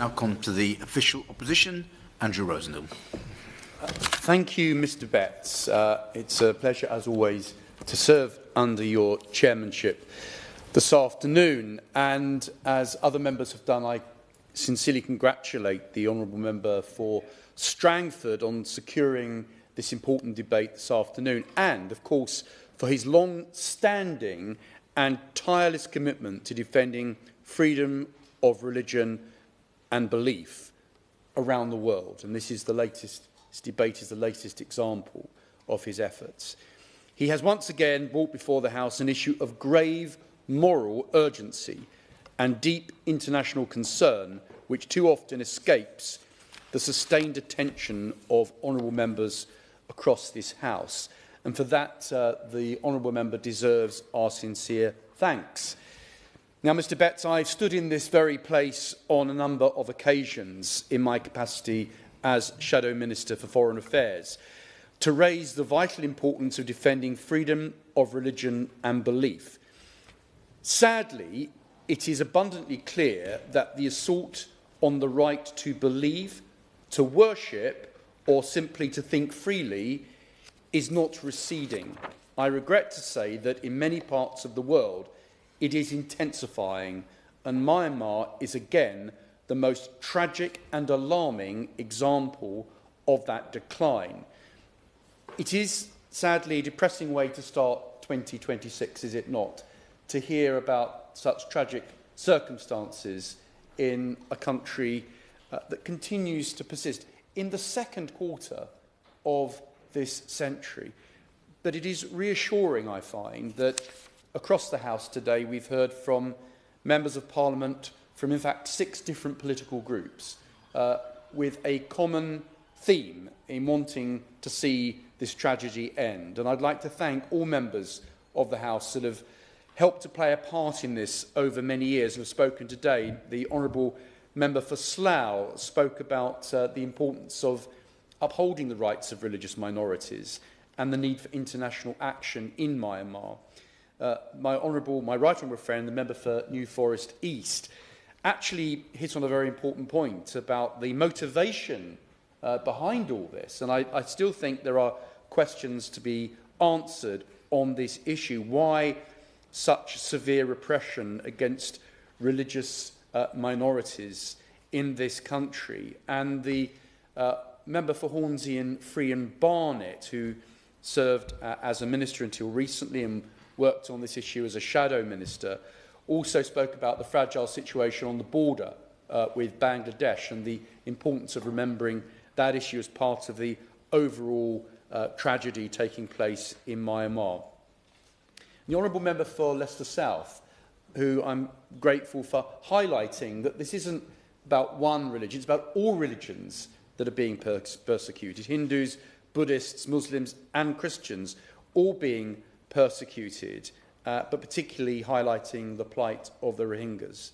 Now come to the official opposition, Andrew Rosindell. Thank you, Mr. Betts. It's a pleasure, as always, to serve under your chairmanship this afternoon. And as other members have done, I sincerely congratulate the honourable member for Strangford on securing this important debate this afternoon, and, of course, for his long-standing and tireless commitment to defending freedom of religion and belief around the world. And this debate is the latest example of his efforts. He has once again brought before the House an issue of grave moral urgency and deep international concern, which too often escapes the sustained attention of honourable members across this House. And for that, the honourable member deserves our sincere thanks. Now, Mr. Betts, I've stood in this very place on a number of occasions in my capacity as Shadow Minister for Foreign Affairs to raise the vital importance of defending freedom of religion and belief. Sadly, it is abundantly clear that the assault on the right to believe, to worship, or simply to think freely is not receding. I regret to say that in many parts of the world, it is intensifying, and Myanmar is again the most tragic and alarming example of that decline. It is sadly a depressing way to start 2026, is it not, to hear about such tragic circumstances in a country that continues to persist in the second quarter of this century. But it is reassuring, I find, that across the House today we've heard from members of Parliament from, in fact, 6 different political groups with a common theme in wanting to see this tragedy end. And I'd like to thank all members of the House that have helped to play a part in this over many years and have spoken today. The Honourable Member for Slough spoke about the importance of upholding the rights of religious minorities and the need for international action in Myanmar. My right honourable friend, the member for New Forest East, actually hit on a very important point about the motivation behind all this. And I still think there are questions to be answered on this issue. Why such severe repression against religious minorities in this country? And the member for Hornsey and Free and Barnet, who served as a minister until recently and worked on this issue as a shadow minister, also spoke about the fragile situation on the border with Bangladesh and the importance of remembering that issue as part of the overall tragedy taking place in Myanmar. The Honourable Member for Leicester South, who I'm grateful for highlighting that this isn't about one religion, it's about all religions that are being persecuted. Hindus, Buddhists, Muslims and Christians all being persecuted, but particularly highlighting the plight of the Rohingyas.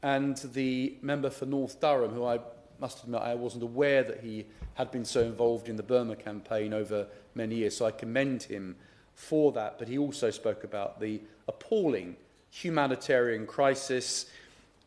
And the member for North Durham, who I must admit I wasn't aware that he had been so involved in the Burma campaign over many years, so I commend him for that. But he also spoke about the appalling humanitarian crisis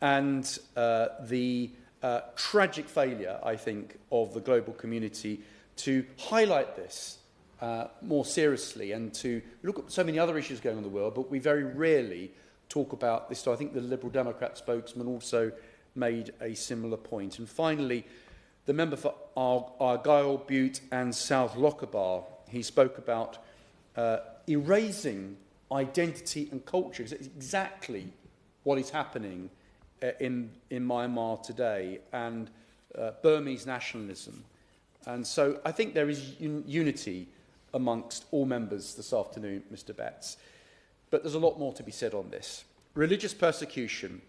and the tragic failure, I think, of the global community to highlight this more seriously and to look at so many other issues going on in the world, but we very rarely talk about this. So I think the Liberal Democrat spokesman also made a similar point. And finally, the member for Argyll, Bute and South Lochaber, he spoke about erasing identity and culture. It's exactly what is happening in Myanmar today, and Burmese nationalism. And so I think there is unity amongst all members this afternoon, Mr. Betts. But there's a lot more to be said on this. Religious persecution,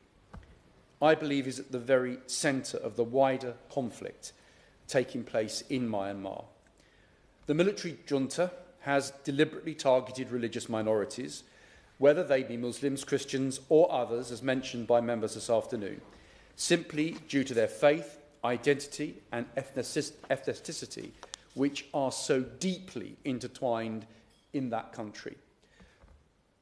I believe, is at the very centre of the wider conflict taking place in Myanmar. The military junta has deliberately targeted religious minorities, whether they be Muslims, Christians or others, as mentioned by members this afternoon, simply due to their faith, identity and ethnicity, which are so deeply intertwined in that country.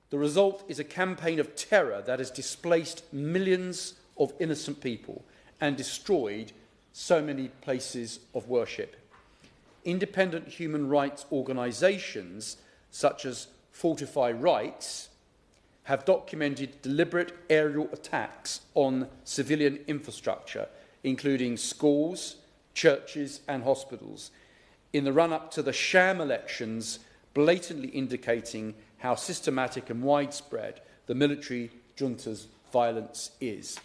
The result is a campaign of terror that has displaced millions of innocent people and destroyed so many places of worship. Independent human rights organisations such as Fortify Rights have documented deliberate aerial attacks on civilian infrastructure, including schools, churches and hospitals, in the run-up to the sham elections, blatantly indicating how systematic and widespread the military junta's violence is.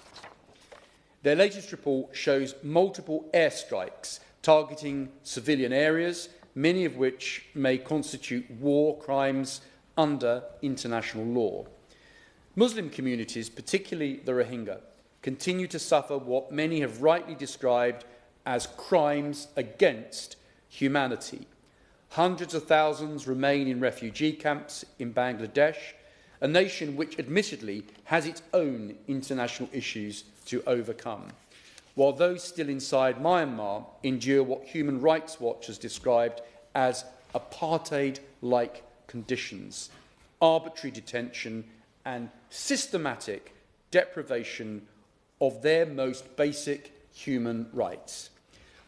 Their latest report shows multiple airstrikes targeting civilian areas, many of which may constitute war crimes under international law. Muslim communities, particularly the Rohingya, continue to suffer what many have rightly described as crimes against humanity. Hundreds of thousands remain in refugee camps in Bangladesh, a nation which admittedly has its own international issues to overcome, while those still inside Myanmar endure what Human Rights Watch has described as apartheid-like conditions, arbitrary detention and systematic deprivation of their most basic human rights.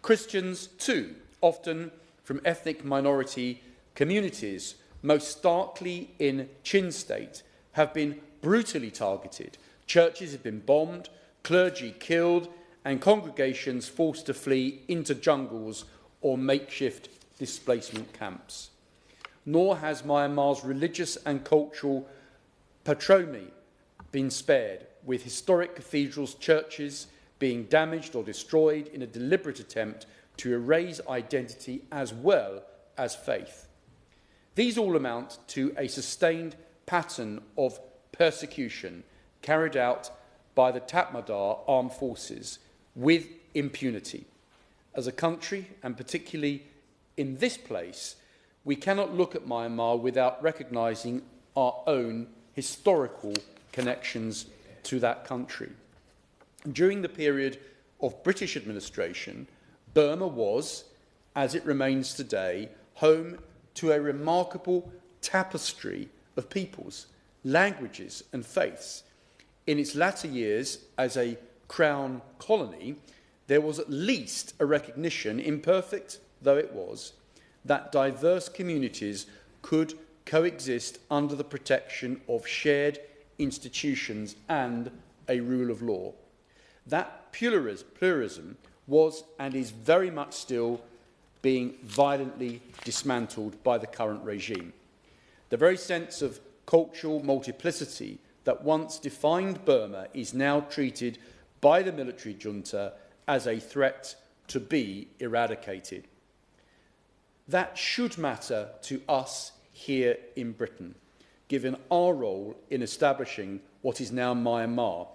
Christians, too, often from ethnic minority communities, most starkly in Chin State, have been brutally targeted. Churches have been bombed, clergy killed, and congregations forced to flee into jungles or makeshift displacement camps. Nor has Myanmar's religious and cultural patrimony been spared, with historic cathedrals, churches being damaged or destroyed in a deliberate attempt to erase identity as well as faith. These all amount to a sustained pattern of persecution carried out by the Tatmadaw armed forces with impunity. As a country, and particularly in this place, we cannot look at Myanmar without recognising our own historical connections to that country. During the period of British administration, Burma was, as it remains today, home to a remarkable tapestry of peoples, languages and faiths. In its latter years as a crown colony, there was at least a recognition, imperfect though it was, that diverse communities could coexist under the protection of shared institutions and a rule of law. That pluralism was and is very much still being violently dismantled by the current regime. The very sense of cultural multiplicity that once defined Burma is now treated by the military junta as a threat to be eradicated. That should matter to us here in Britain, given our role in establishing what is now Myanmar,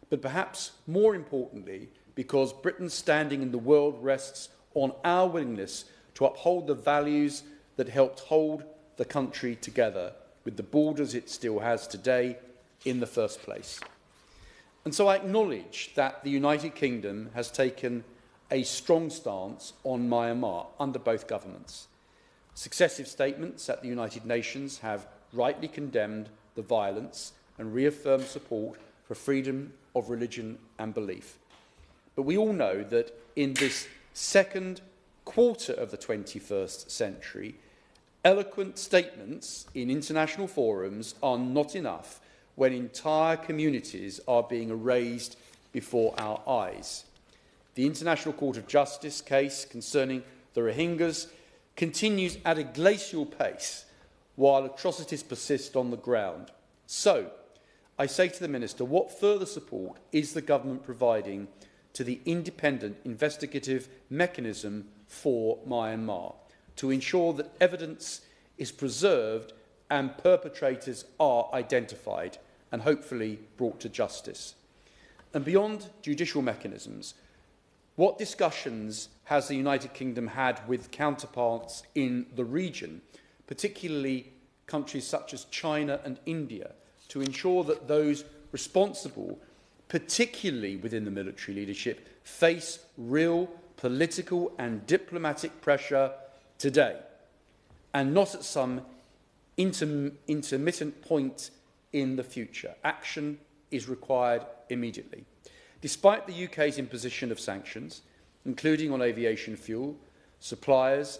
but perhaps more importantly, because Britain's standing in the world rests on our willingness to uphold the values that helped hold the country together with the borders it still has today in the first place. And so I acknowledge that the United Kingdom has taken a strong stance on Myanmar under both governments. Successive statements at the United Nations have rightly condemned the violence and reaffirmed support for freedom of religion and belief. But we all know that in this second quarter of the 21st century, eloquent statements in international forums are not enough when entire communities are being erased before our eyes. The International Court of Justice case concerning the Rohingyas continues at a glacial pace while atrocities persist on the ground. So, I say to the Minister, what further support is the government providing to the independent investigative mechanism for Myanmar to ensure that evidence is preserved and perpetrators are identified and hopefully brought to justice? And beyond judicial mechanisms, what discussions has the United Kingdom had with counterparts in the region, particularly countries such as China and India, to ensure that those responsible, particularly within the military leadership, face real political and diplomatic pressure today, and not at some intermittent point in the future? Action is required immediately. Despite the UK's imposition of sanctions, including on aviation fuel, suppliers,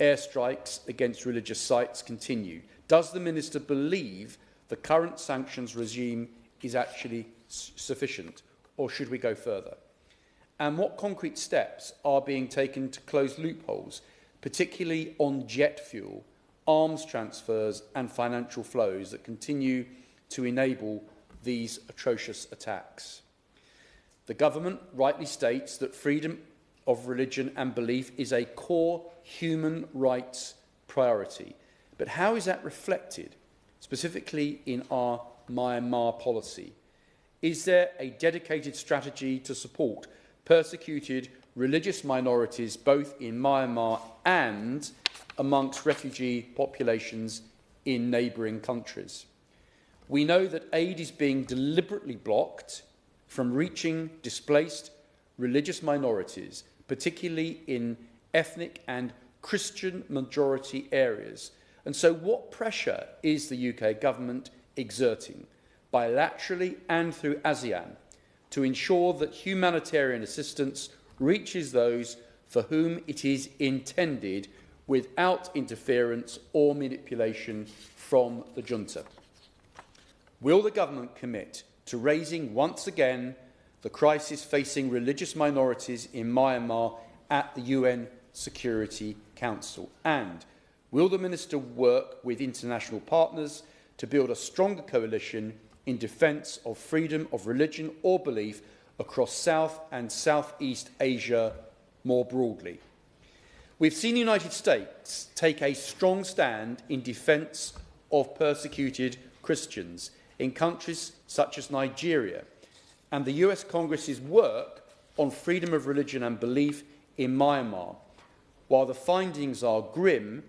airstrikes against religious sites continue. Does the Minister believe the current sanctions regime is actually sufficient, or should we go further? And what concrete steps are being taken to close loopholes, particularly on jet fuel, arms transfers and financial flows that continue to enable these atrocious attacks? The government rightly states that freedom of religion and belief is a core human rights priority. But how is that reflected, specifically in our Myanmar policy? Is there a dedicated strategy to support persecuted religious minorities both in Myanmar and amongst refugee populations in neighbouring countries? We know that aid is being deliberately blocked from reaching displaced religious minorities, particularly in ethnic and Christian majority areas. And so what pressure is the UK government exerting, bilaterally and through ASEAN, to ensure that humanitarian assistance reaches those for whom it is intended without interference or manipulation from the junta? Will the government commit to raising once again the crisis facing religious minorities in Myanmar at the UN Security Council? And will the Minister work with international partners to build a stronger coalition in defence of freedom of religion or belief across South and Southeast Asia more broadly? We've seen the United States take a strong stand in defence of persecuted Christians in countries such as Nigeria, and the US Congress's work on freedom of religion and belief in Myanmar. While the findings are grim,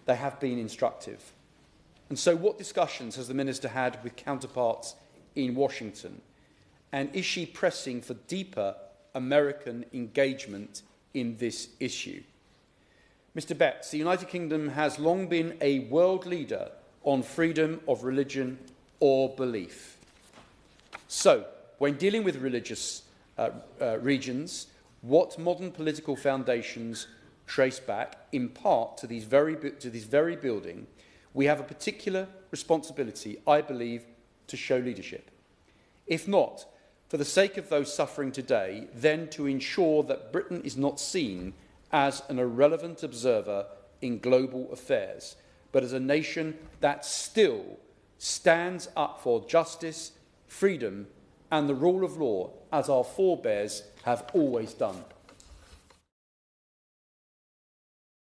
they have been instructive. And so what discussions has the Minister had with counterparts in Washington? And is she pressing for deeper American engagement in this issue? Mr. Betts, the United Kingdom has long been a world leader on freedom of religion or belief. So, when dealing with religious regions, what modern political foundations trace back, in part, to this very building, we have a particular responsibility, I believe, to show leadership. If not, for the sake of those suffering today, then to ensure that Britain is not seen as an irrelevant observer in global affairs, but as a nation that still stands up for justice, freedom, and the rule of law, as our forebears have always done.